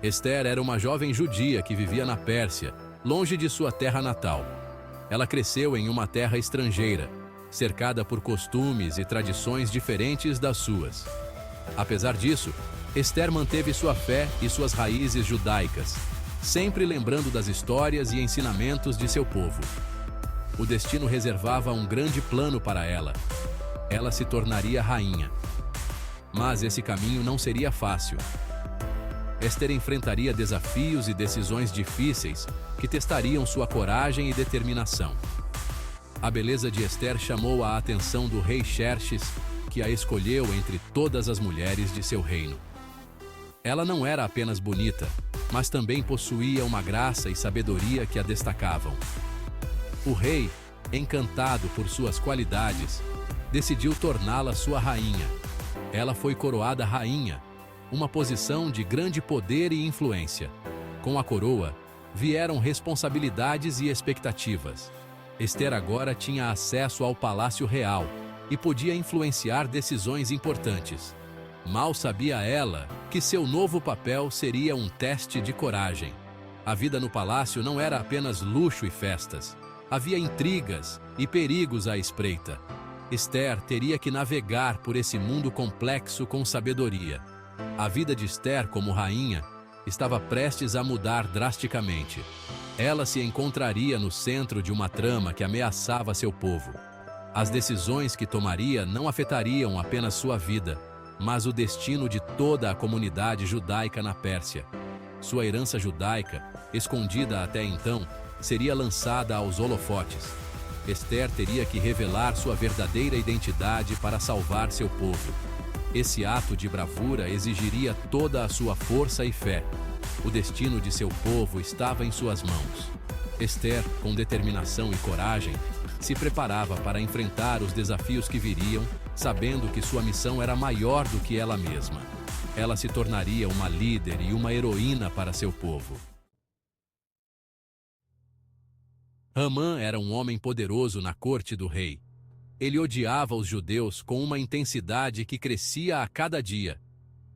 Ester era uma jovem judia que vivia na Pérsia, longe de sua terra natal. Ela cresceu em uma terra estrangeira, cercada por costumes e tradições diferentes das suas. Apesar disso, Ester manteve sua fé e suas raízes judaicas, sempre lembrando das histórias e ensinamentos de seu povo. O destino reservava um grande plano para ela. Ela se tornaria rainha. Mas esse caminho não seria fácil. Ester enfrentaria desafios e decisões difíceis que testariam sua coragem e determinação. A beleza de Ester chamou a atenção do rei Xerxes, que a escolheu entre todas as mulheres de seu reino. Ela não era apenas bonita, mas também possuía uma graça e sabedoria que a destacavam. O rei, encantado por suas qualidades, decidiu torná-la sua rainha. Ela foi coroada rainha, uma posição de grande poder e influência. Com a coroa, vieram responsabilidades e expectativas. Ester agora tinha acesso ao palácio real e podia influenciar decisões importantes. Mal sabia ela que seu novo papel seria um teste de coragem. A vida no palácio não era apenas luxo e festas. Havia intrigas e perigos à espreita. Ester teria que navegar por esse mundo complexo com sabedoria. A vida de Ester como rainha estava prestes a mudar drasticamente. Ela se encontraria no centro de uma trama que ameaçava seu povo. As decisões que tomaria não afetariam apenas sua vida, mas o destino de toda a comunidade judaica na Pérsia. Sua herança judaica, escondida até então, seria lançada aos holofotes. Ester teria que revelar sua verdadeira identidade para salvar seu povo. Esse ato de bravura exigiria toda a sua força e fé. O destino de seu povo estava em suas mãos. Ester, com determinação e coragem, se preparava para enfrentar os desafios que viriam, sabendo que sua missão era maior do que ela mesma. Ela se tornaria uma líder e uma heroína para seu povo. Hamã era um homem poderoso na corte do rei. Ele odiava os judeus com uma intensidade que crescia a cada dia.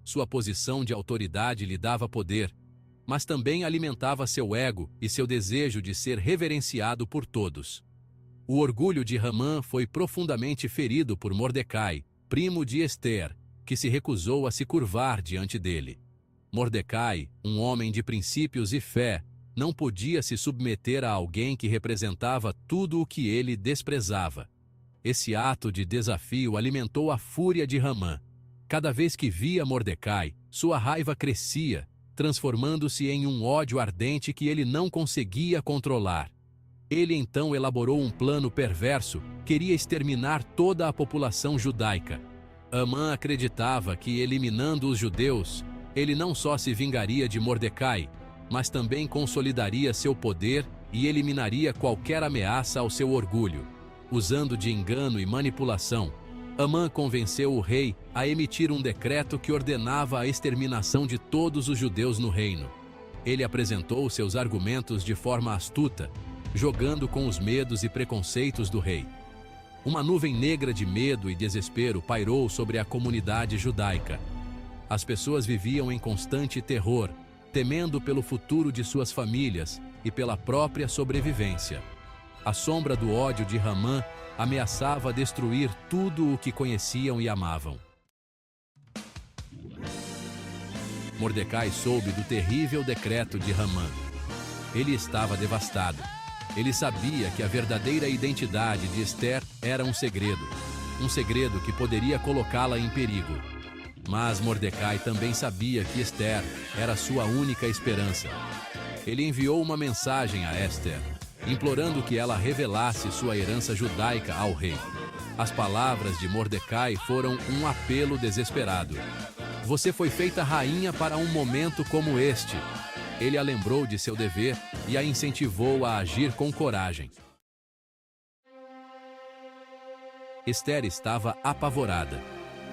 Sua posição de autoridade lhe dava poder, mas também alimentava seu ego e seu desejo de ser reverenciado por todos. O orgulho de Hamã foi profundamente ferido por Mordecai, primo de Ester, que se recusou a se curvar diante dele. Mordecai, um homem de princípios e fé, não podia se submeter a alguém que representava tudo o que ele desprezava. Esse ato de desafio alimentou a fúria de Hamã. Cada vez que via Mordecai, sua raiva crescia, transformando-se em um ódio ardente que ele não conseguia controlar. Ele então elaborou um plano perverso, queria exterminar toda a população judaica. Hamã acreditava que, eliminando os judeus, ele não só se vingaria de Mordecai, mas também consolidaria seu poder e eliminaria qualquer ameaça ao seu orgulho. Usando de engano e manipulação, Hamã convenceu o rei a emitir um decreto que ordenava a exterminação de todos os judeus no reino. Ele apresentou seus argumentos de forma astuta, jogando com os medos e preconceitos do rei. Uma nuvem negra de medo e desespero pairou sobre a comunidade judaica. As pessoas viviam em constante terror, temendo pelo futuro de suas famílias e pela própria sobrevivência. A sombra do ódio de Hamã ameaçava destruir tudo o que conheciam e amavam. Mordecai soube do terrível decreto de Hamã. Ele estava devastado. Ele sabia que a verdadeira identidade de Ester era um segredo que poderia colocá-la em perigo. Mas Mordecai também sabia que Ester era sua única esperança. Ele enviou uma mensagem a Ester, implorando que ela revelasse sua herança judaica ao rei. As palavras de Mordecai foram um apelo desesperado. Você foi feita rainha para um momento como este. Ele a lembrou de seu dever e a incentivou a agir com coragem. Ester estava apavorada.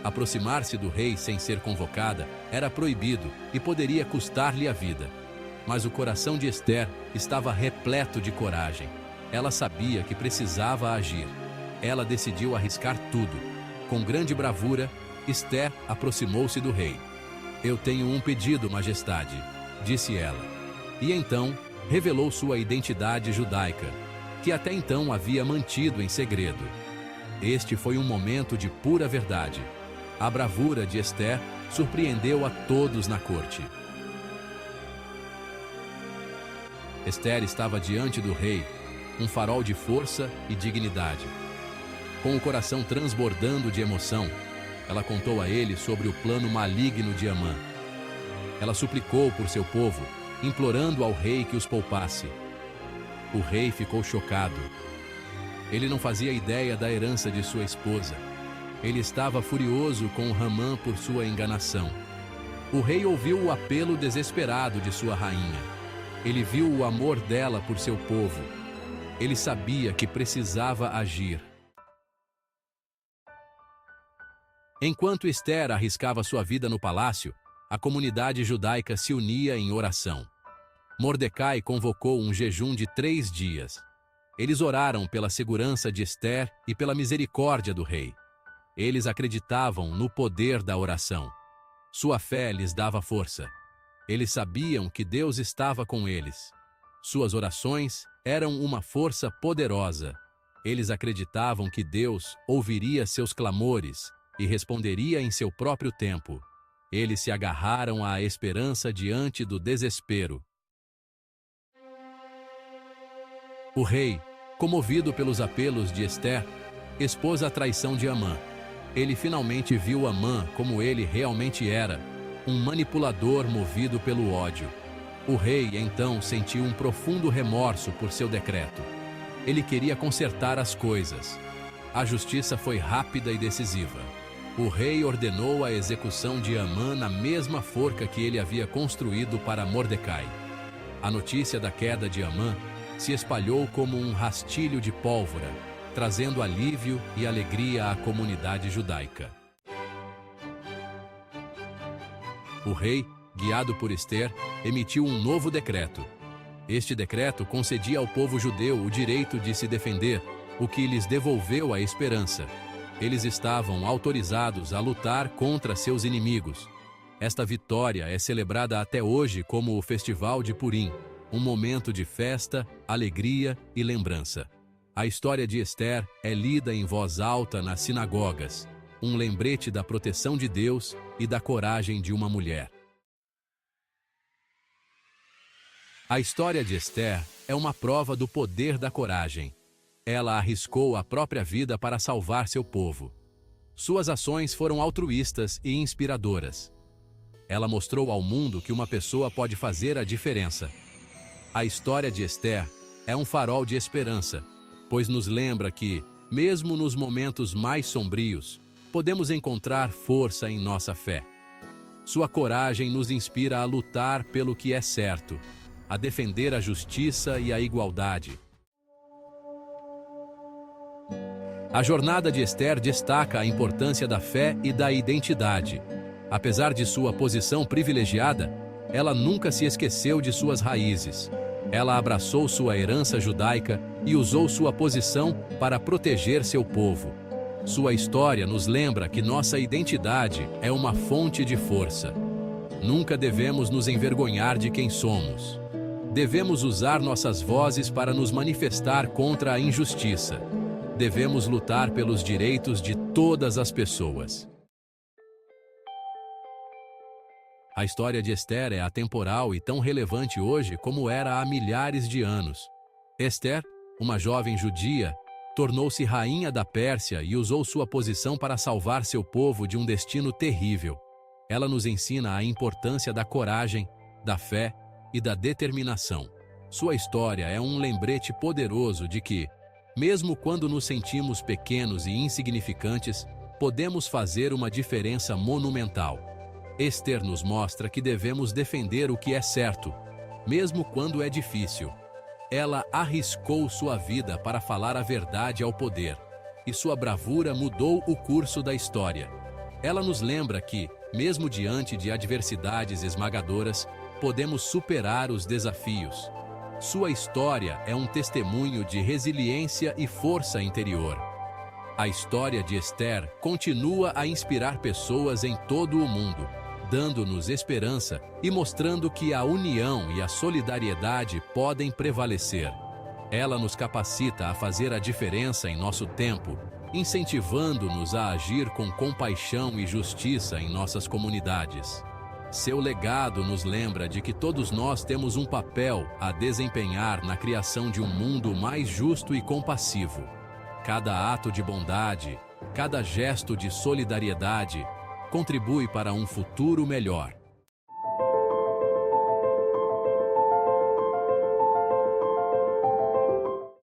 Aproximar-se do rei sem ser convocada era proibido e poderia custar-lhe a vida. Mas o coração de Ester estava repleto de coragem. Ela sabia que precisava agir. Ela decidiu arriscar tudo. Com grande bravura, Ester aproximou-se do rei. Eu tenho um pedido, majestade. disse ela. E então, revelou sua identidade judaica, que até então havia mantido em segredo. Este foi um momento de pura verdade. A bravura de Ester surpreendeu a todos na corte. Ester estava diante do rei, um farol de força e dignidade. Com o coração transbordando de emoção, ela contou a ele sobre o plano maligno de Amã. Ela suplicou por seu povo, implorando ao rei que os poupasse. O rei ficou chocado. Ele não fazia ideia da herança de sua esposa. Ele estava furioso com Amã por sua enganação. O rei ouviu o apelo desesperado de sua rainha. Ele viu o amor dela por seu povo. Ele sabia que precisava agir. Enquanto Ester arriscava sua vida no palácio, a comunidade judaica se unia em oração. Mordecai convocou um jejum de 3 dias. Eles oraram pela segurança de Ester e pela misericórdia do rei. Eles acreditavam no poder da oração. Sua fé lhes dava força. Eles sabiam que Deus estava com eles. Suas orações eram uma força poderosa. Eles acreditavam que Deus ouviria seus clamores e responderia em seu próprio tempo. Eles se agarraram à esperança diante do desespero. O rei, comovido pelos apelos de Ester, expôs a traição de Amã. Ele finalmente viu Amã como ele realmente era, um manipulador movido pelo ódio. O rei, então, sentiu um profundo remorso por seu decreto. Ele queria consertar as coisas. A justiça foi rápida e decisiva. O rei ordenou a execução de Amã na mesma forca que ele havia construído para Mordecai. A notícia da queda de Amã se espalhou como um rastilho de pólvora, trazendo alívio e alegria à comunidade judaica. O rei, guiado por Ester, emitiu um novo decreto. Este decreto concedia ao povo judeu o direito de se defender, o que lhes devolveu a esperança. Eles estavam autorizados a lutar contra seus inimigos. Esta vitória é celebrada até hoje como o Festival de Purim, um momento de festa, alegria e lembrança. A história de Ester é lida em voz alta nas sinagogas, um lembrete da proteção de Deus e da coragem de uma mulher. A história de Ester é uma prova do poder da coragem. Ela arriscou a própria vida para salvar seu povo. Suas ações foram altruístas e inspiradoras. Ela mostrou ao mundo que uma pessoa pode fazer a diferença. A história de Ester é um farol de esperança, pois nos lembra que, mesmo nos momentos mais sombrios, podemos encontrar força em nossa fé. Sua coragem nos inspira a lutar pelo que é certo, a defender a justiça e a igualdade. A jornada de Ester destaca a importância da fé e da identidade. Apesar de sua posição privilegiada, ela nunca se esqueceu de suas raízes. Ela abraçou sua herança judaica e usou sua posição para proteger seu povo. Sua história nos lembra que nossa identidade é uma fonte de força. Nunca devemos nos envergonhar de quem somos. Devemos usar nossas vozes para nos manifestar contra a injustiça. Devemos lutar pelos direitos de todas as pessoas. A história de Ester é atemporal e tão relevante hoje como era há milhares de anos. Ester, uma jovem judia, tornou-se rainha da Pérsia e usou sua posição para salvar seu povo de um destino terrível. Ela nos ensina a importância da coragem, da fé e da determinação. Sua história é um lembrete poderoso de que, mesmo quando nos sentimos pequenos e insignificantes, podemos fazer uma diferença monumental. Ester nos mostra que devemos defender o que é certo, mesmo quando é difícil. Ela arriscou sua vida para falar a verdade ao poder, e sua bravura mudou o curso da história. Ela nos lembra que, mesmo diante de adversidades esmagadoras, podemos superar os desafios. Sua história é um testemunho de resiliência e força interior. A história de Ester continua a inspirar pessoas em todo o mundo. dando-nos esperança e mostrando que a união e a solidariedade podem prevalecer. Ela nos capacita a fazer a diferença em nosso tempo, incentivando-nos a agir com compaixão e justiça em nossas comunidades. Seu legado nos lembra de que todos nós temos um papel a desempenhar na criação de um mundo mais justo e compassivo. Cada ato de bondade, cada gesto de solidariedade, contribui para um futuro melhor.